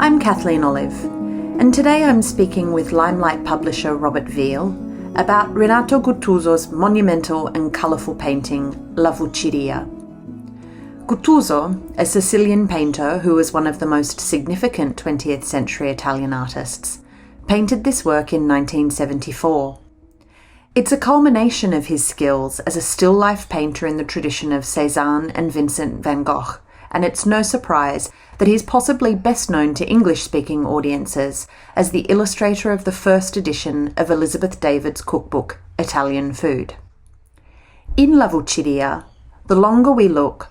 I'm Kathleen Olive, and today I'm speaking with Limelight publisher Robert Veal about Renato Guttuso's monumental and colourful painting, La Vucciria. Guttuso, a Sicilian painter who was one of the most significant 20th century Italian artists, painted this work in 1974. It's a culmination of his skills as a still-life painter in the tradition of Cézanne and Vincent van Gogh, and it's no surprise that he's possibly best known to English-speaking audiences as the illustrator of the first edition of Elizabeth David's cookbook, Italian Food. In La Vucciria, the longer we look,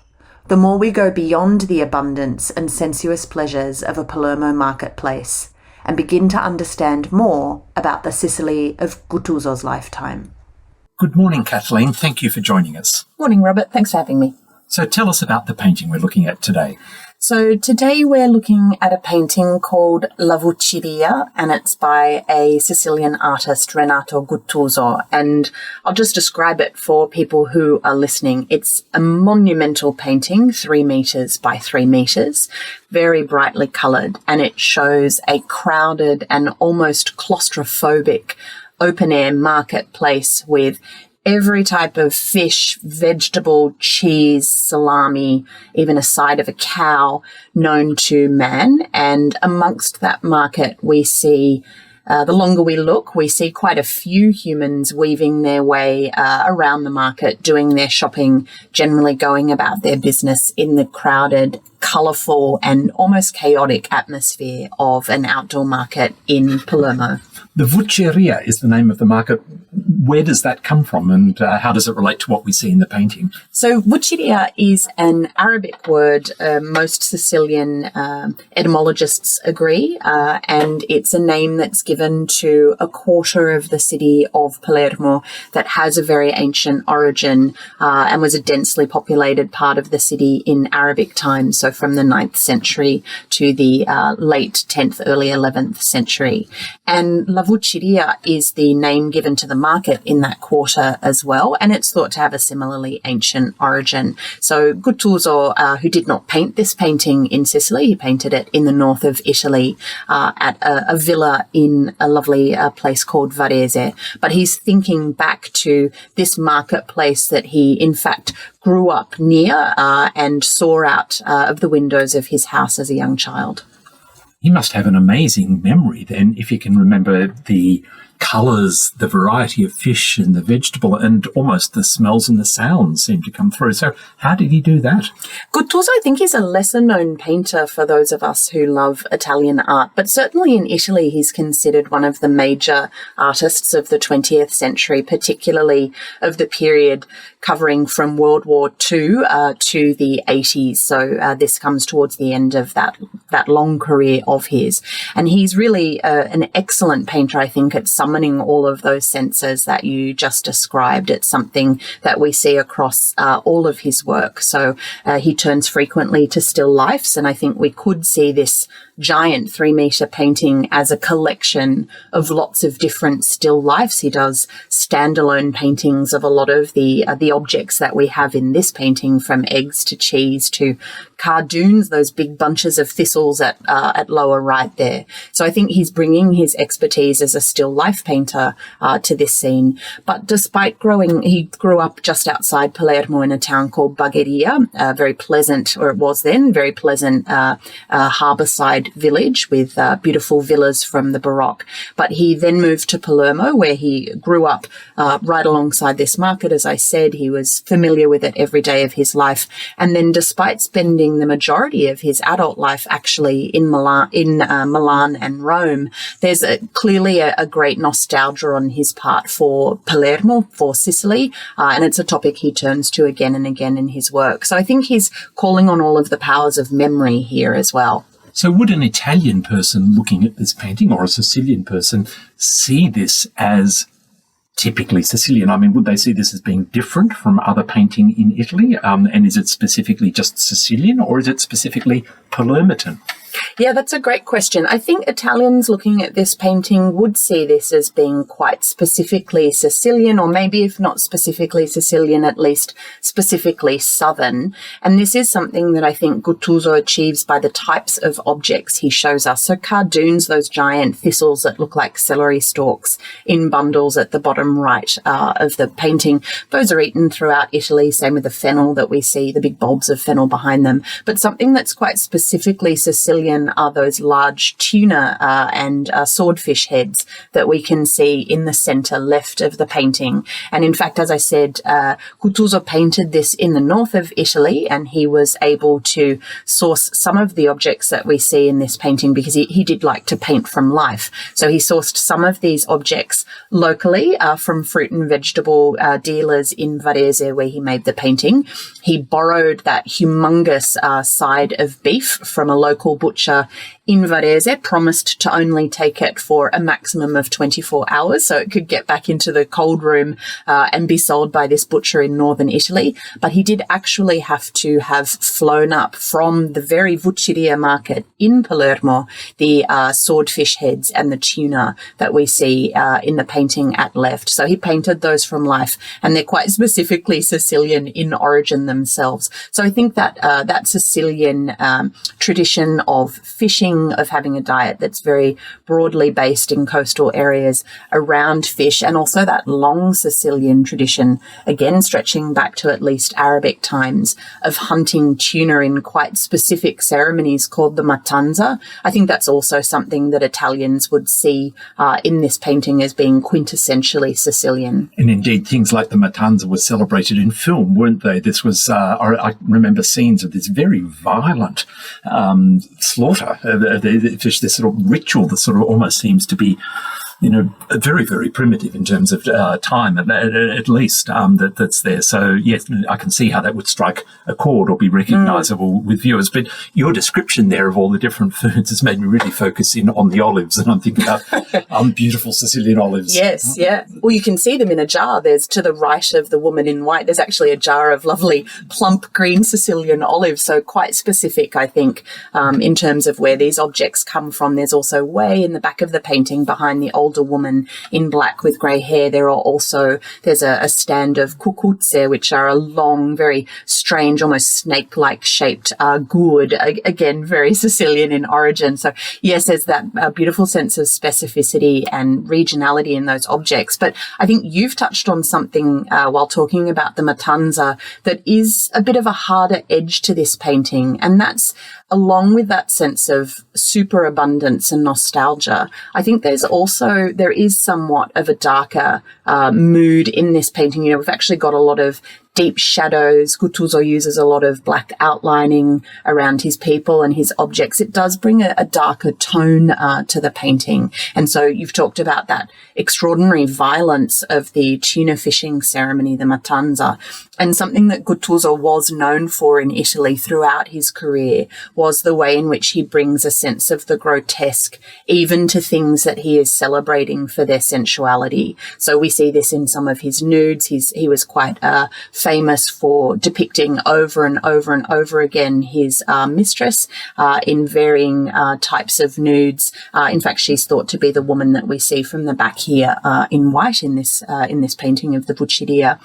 the more we go beyond the abundance and sensuous pleasures of a Palermo marketplace and begin to understand more about the Sicily of Guttuso's lifetime. Good morning, Kathleen. Thank you for joining us. Morning, Robert. Thanks for having me. So tell us about the painting we're looking at today. So today we're looking at a painting called La Vucciria, and it's by a Sicilian artist, Renato Guttuso. And I'll just describe it for people who are listening. It's a monumental painting, 3 meters by 3 meters, very brightly coloured, and it shows a crowded and almost claustrophobic open-air marketplace with every type of fish, vegetable, cheese, salami, even a side of a cow known to man. And amongst that market, we see, the longer we look, we see quite a few humans weaving their way around the market, doing their shopping, generally going about their business in the crowded, colourful and almost chaotic atmosphere of an outdoor market in Palermo. The Vucciria is the name of the market. Where does that come from, and how does it relate to what we see in the painting? So Vucciria is an Arabic word, most Sicilian etymologists agree, and it's a name that's given to a quarter of the city of Palermo that has a very ancient origin and was a densely populated part of the city in Arabic times, so from the 9th century to the late 10th, early 11th century. And La Vucciria is the name given to the market in that quarter as well, and it's thought to have a similarly ancient origin. So Guttuso, who did not paint this painting in Sicily, he painted it in the north of Italy at a villa in a lovely place called Varese. But he's thinking back to this marketplace that he, in fact, grew up near and saw out of the windows of his house as a young child. He must have an amazing memory then, if you can remember the colours, the variety of fish and the vegetable, and almost the smells and the sounds seem to come through. So how did he do that? Guttuso, I think, is a lesser-known painter for those of us who love Italian art, but certainly in Italy he's considered one of the major artists of the 20th century, particularly of the period covering from World War II to the 80s. So this comes towards the end of that long career of his. And he's really an excellent painter, I think, at summoning all of those senses that you just described. It's something that we see across all of his work. So he turns frequently to still lifes, and I think we could see this giant 3-meter painting as a collection of lots of different still lifes. He does standalone paintings of a lot of the objects that we have in this painting, from eggs to cheese to cardoons, those big bunches of thistles at lower right there. So I think he's bringing his expertise as a still life painter to this scene. But despite he grew up just outside Palermo in a town called Biography, very pleasant, or it was then, very pleasant harbourside village with beautiful villas from the Baroque. But he then moved to Palermo, where he grew up right alongside this market. As I said, he was familiar with it every day of his life. And then despite spending the majority of his adult life actually in Milan and Rome, there's clearly a great nostalgia on his part for Palermo, for Sicily, and it's a topic he turns to again and again in his work. So I think he's calling on all of the powers of memory here as well. So would an Italian person looking at this painting, or a Sicilian person, see this as typically Sicilian? I mean, would they see this as being different from other painting in Italy? And is it specifically just Sicilian, or is it specifically Palermitan? Yeah, that's a great question. I think Italians looking at this painting would see this as being quite specifically Sicilian, or maybe if not specifically Sicilian, at least specifically Southern. And this is something that I think Guttuso achieves by the types of objects he shows us. So cardoons, those giant thistles that look like celery stalks in bundles at the bottom right of the painting, those are eaten throughout Italy, same with the fennel that we see, the big bulbs of fennel behind them. But something that's quite specifically Sicilian are those large tuna and swordfish heads that we can see in the centre left of the painting. And in fact, as I said, Guttuso painted this in the north of Italy, and he was able to source some of the objects that we see in this painting because he did like to paint from life. So he sourced some of these objects locally from fruit and vegetable dealers in Varese, where he made the painting. He borrowed that humongous side of beef from a local butcher in Varese, promised to only take it for a maximum of 24 hours so it could get back into the cold room and be sold by this butcher in northern Italy. But he did actually have to have flown up from the very Vucciria market in Palermo the swordfish heads and the tuna that we see in the painting at left. So he painted those from life, and they're quite specifically Sicilian in origin themselves. So I think that that Sicilian tradition of fishing, of having a diet that's very broadly based in coastal areas around fish, and also that long Sicilian tradition, again stretching back to at least Arabic times, of hunting tuna in quite specific ceremonies called the matanza. I think that's also something that Italians would see in this painting as being quintessentially Sicilian. And indeed, things like the matanza were celebrated in film, weren't they? This was, I remember scenes of this very violent slaughter of the fish, this sort of ritual that sort of almost seems to be, very, very primitive in terms of time, at least, that's there. So, yes, I can see how that would strike a chord or be recognisable with viewers. But your description there of all the different foods has made me really focus in on the olives, and I'm thinking about beautiful Sicilian olives. Yes, yeah. Well, you can see them in a jar. There's, to the right of the woman in white, there's actually a jar of lovely plump green Sicilian olives, so quite specific, I think, in terms of where these objects come from. There's also way in the back of the painting, behind the older woman in black with grey hair, there's a stand of cucuzze, which are a long, very strange, almost snake-like shaped gourd, again, very Sicilian in origin. So yes, there's that beautiful sense of specificity and regionality in those objects. But I think you've touched on something while talking about the matanza that is a bit of a harder edge to this painting, and that's, along with that sense of superabundance and nostalgia, I think there is somewhat of a darker mood in this painting. We've actually got a lot of deep shadows. Guttuso uses a lot of black outlining around his people and his objects. It does bring a darker tone to the painting. And so you've talked about that extraordinary violence of the tuna fishing ceremony, the matanza. And something that Guttuso was known for in Italy throughout his career was the way in which he brings a sense of the grotesque, even to things that he is celebrating for their sensuality. So we see this in some of his nudes. He was quite famous for depicting over and over and over again his mistress in varying types of nudes. In fact, she's thought to be the woman that we see from the back here in white in this painting of the Vucciria.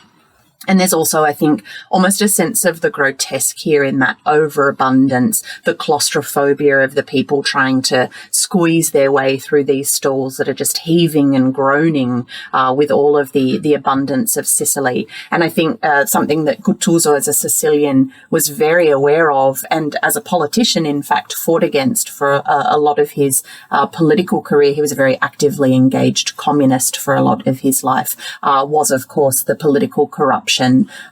And there's also, I think, almost a sense of the grotesque here in that overabundance, the claustrophobia of the people trying to squeeze their way through these stalls that are just heaving and groaning with all of the abundance of Sicily. And I think something that Guttuso as a Sicilian was very aware of, and as a politician, in fact, fought against for a lot of his political career. He was a very actively engaged communist for a lot of his life, was, of course, the political corruption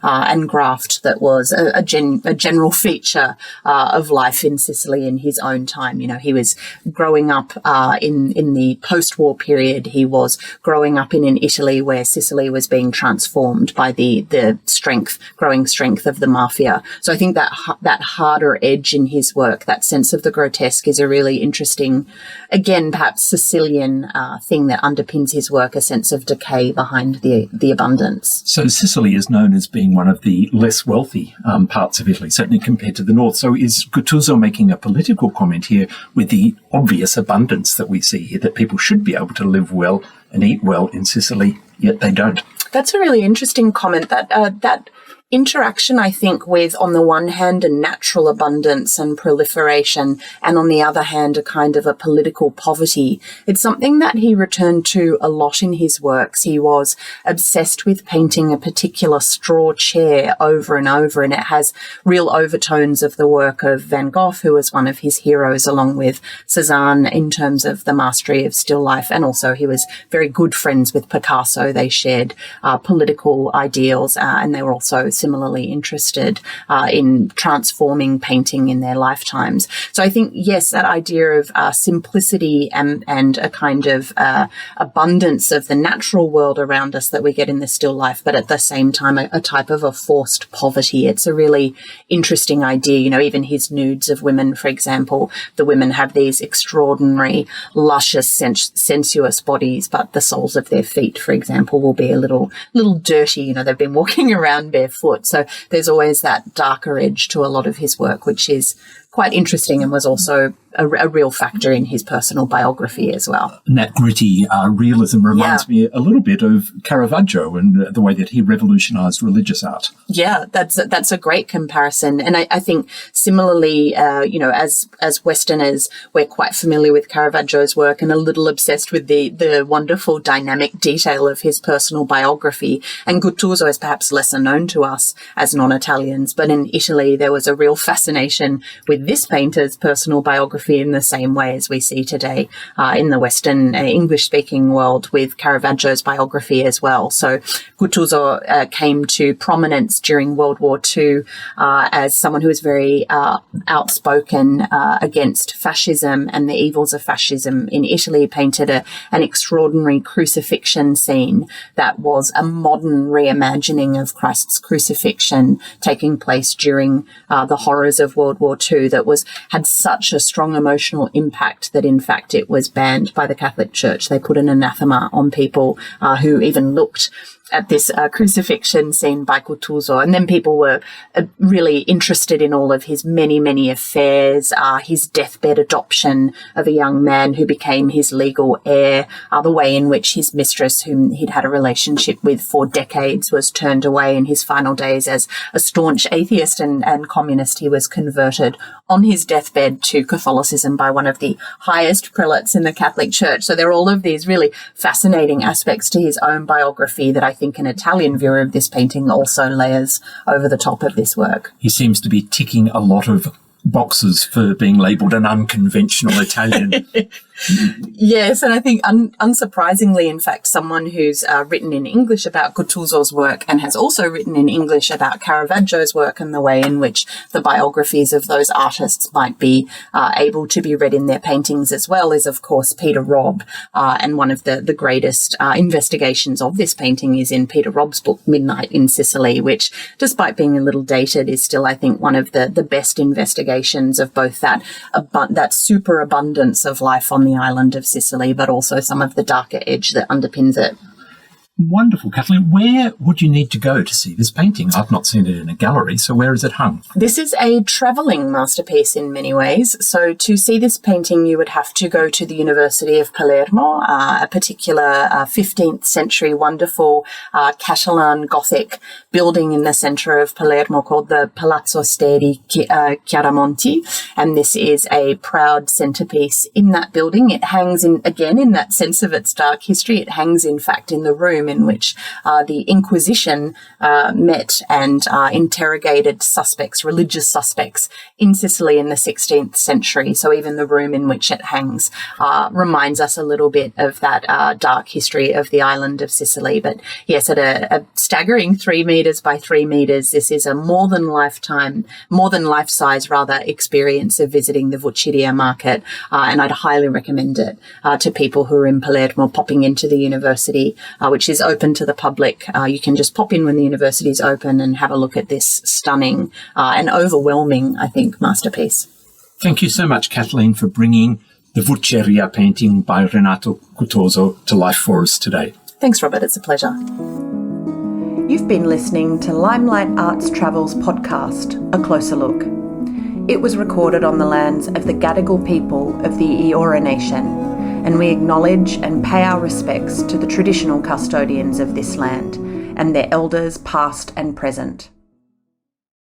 and graft that was a general feature of life in Sicily in his own time. He was growing up in the post-war period. He was growing up in an Italy where Sicily was being transformed by the growing strength of the mafia. So I think that harder edge in his work, that sense of the grotesque, is a really interesting, again, perhaps Sicilian thing that underpins his work, a sense of decay behind the abundance. So Sicily is is known as being one of the less wealthy parts of Italy, certainly compared to the north. So is Guttuso making a political comment here with the obvious abundance that we see here, that people should be able to live well and eat well in Sicily, yet they don't? That's a really interesting comment. That interaction, I think, with, on the one hand, a natural abundance and proliferation, and on the other hand, a kind of a political poverty. It's something that he returned to a lot in his works. He was obsessed with painting a particular straw chair over and over, and it has real overtones of the work of Van Gogh, who was one of his heroes, along with Cézanne, in terms of the mastery of still life. And also he was very good friends with Picasso. They shared political ideals, and they were also similarly interested in transforming painting in their lifetimes. So I think, yes, that idea of simplicity and a kind of abundance of the natural world around us that we get in the still life, but at the same time a type of a forced poverty. It's a really interesting idea. You know, even his nudes of women, for example, the women have these extraordinary, luscious, sensuous bodies, but the soles of their feet, for example, will be a little dirty. You know, they've been walking around barefoot. So there's always that darker edge to a lot of his work, which is quite interesting and was also a real factor in his personal biography as well. And that gritty realism reminds me a little bit of Caravaggio and the way that he revolutionised religious art. Yeah, that's a great comparison. And I think similarly, as Westerners, we're quite familiar with Caravaggio's work and a little obsessed with the wonderful dynamic detail of his personal biography. And Guttuso is perhaps lesser known to us as non-Italians, but in Italy there was a real fascination with this painter's personal biography in the same way as we see today in the Western English-speaking world with Caravaggio's biography as well. So Guttuso came to prominence during World War II as someone who was very outspoken against fascism and the evils of fascism in Italy. He painted an extraordinary crucifixion scene that was a modern reimagining of Christ's crucifixion taking place during the horrors of World War II that had such a strong emotional impact that in fact it was banned by the Catholic Church. They put an anathema on people who even looked at this crucifixion scene by Guttuso. And then people were really interested in all of his many, many affairs, his deathbed adoption of a young man who became his legal heir, the way in which his mistress, whom he'd had a relationship with for decades, was turned away in his final days as a staunch atheist and communist. He was converted on his deathbed to Catholicism by one of the highest prelates in the Catholic Church. So there are all of these really fascinating aspects to his own biography that I think an Italian viewer of this painting also layers over the top of this work. He seems to be ticking a lot of boxes for being labelled an unconventional Italian. Yes, and I think unsurprisingly, in fact, someone who's written in English about Guttuso's work and has also written in English about Caravaggio's work and the way in which the biographies of those artists might be able to be read in their paintings as well is, of course, Peter Robb. And one of the greatest investigations of this painting is in Peter Robb's book, Midnight in Sicily, which, despite being a little dated, is still, I think, one of the best investigations of both that superabundance of life on the island of Sicily, but also some of the darker edge that underpins it. Wonderful, Kathleen. Where would you need to go to see this painting? I've not seen it in a gallery, so where is it hung? This is a travelling masterpiece in many ways. So to see this painting, you would have to go to the University of Palermo, a particular 15th century wonderful Catalan Gothic building in the centre of Palermo called the Palazzo Steri Chiaramonti. And this is a proud centrepiece in that building. It hangs in that sense of its dark history. It hangs, in fact, in the room in which the Inquisition met and interrogated religious suspects in Sicily in the 16th century. So even the room in which it hangs reminds us a little bit of that dark history of the island of Sicily. But yes, at a staggering 3 metres by 3 metres, this is a more than life-size experience of visiting the Vucciria market. And I'd highly recommend it to people who are in Palermo, popping into the university, which is open to the public. You can just pop in when the university is open and have a look at this stunning and overwhelming, I think, masterpiece. Thank you so much, Kathleen, for bringing the Vucciria painting by Renato Guttuso to life for us today. Thanks, Robert. It's a pleasure. You've been listening to Limelight Arts Travel's podcast, A Closer Look. It was recorded on the lands of the Gadigal people of the Eora Nation, and we acknowledge and pay our respects to the traditional custodians of this land and their elders past and present.